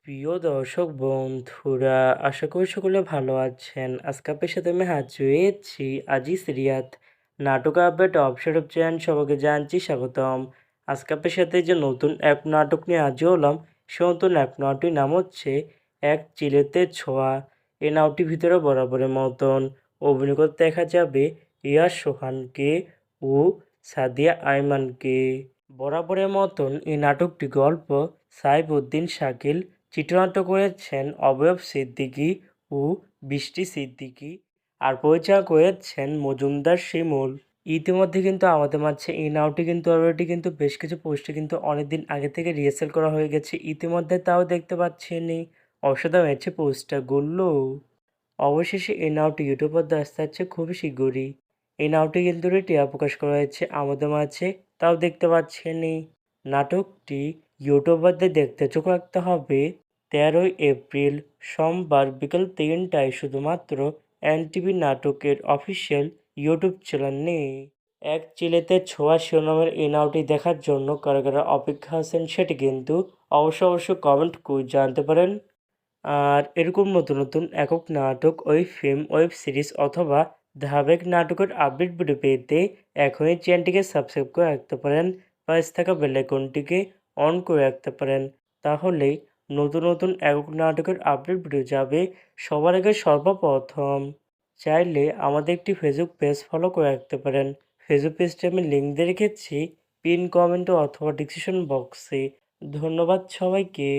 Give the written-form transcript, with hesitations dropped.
প্রিয় দর্শক বন্ধুরা, আশা করি সকলে ভালো আছেন। আজকে আপনার সাথে আমি হাজির হয়েছি আজিজ রিয়াদ নাটক আপডেট অবসরব চ্যানেল। সবাইকে জানছি স্বাগতম। আজকে আপনার সাথে যে নতুন এক নাটক নিয়ে হাজির হলাম, সে নতুন এক নাটকটির নাম হচ্ছে এক চিলেতে ছোঁয়া। এই নাটকটির ভিতরে বরাবরের মতন অভিনয় করতে দেখা যাবে ইয়াস সোহানকে ও সাদিয়া আইমানকে। বরাবরের মতন এই নাটকটি গল্প সাইফউদ্দিন শাকিল, চিত্রনাট্য করেছেন অবয়ব সিদ্দিকী ও বৃষ্টি সিদ্দিকী, আর পরিচালনা করেছেন মজুমদার শিমুল। ইতিমধ্যে কিন্তু আমাদের মাঝে এই নাটকটি কিন্তু অলরেডি কিন্তু বেশ কিছু পোস্টে কিন্তু অনেকদিন আগে থেকে রিহার্সাল করা হয়ে গেছে। ইতিমধ্যে তাও দেখতে পাচ্ছেনই অসাধারণ হয়েছে পোস্টারগুলো। অবশেষে এই নাটকটি ইউটিউব পর্দায় আসতে যাচ্ছে খুবই শীঘ্রই। এই নাটকটি কিন্তু টিয়া প্রকাশ করা হয়েছে আমাদের মাঝে, তাও দেখতে পাচ্ছেনই। নাটকটি ইউটিউবারদের দেখতে চোখ রাখতে হবে 13ই এপ্রিল সোমবার বিকেল 3টায় শুধুমাত্র এনটিভি নাটকের অফিসিয়াল ইউটিউব চ্যানেলে। এক চিলেতে ছোঁয়া শিরোনামের এই নাটকটি দেখার জন্য কারা কারা অপেক্ষা আছেন সেটি কিন্তু অবশ্যই কমেন্ট করে জানতে পারেন। আর এরকম নতুন নতুন একক নাটক, ফিল্ম, ওয়েব সিরিজ অথবা ধারাবাহিক নাটকের আপডেট ভিডিও পেতে এখনই চ্যানেলটিকে সাবস্ক্রাইব করে রাখতে পারেন, পাশে থাকা বেল আইকনটিকে অন করে রাখতে পারেন। তাহলেই নতুন নতুন একক নাটকের আপডেট ভিডিও যাবে সবার আগে সর্বপ্রথম। চাইলে আমাদের একটি ফেসবুক পেজ ফলো করে রাখতে পারেন। ফেসবুক পেজটি আমি লিঙ্ক দিয়ে রেখেছি পিন কমেন্ট অথবা ডিসক্রিপশন বক্সে। ধন্যবাদ সবাইকে।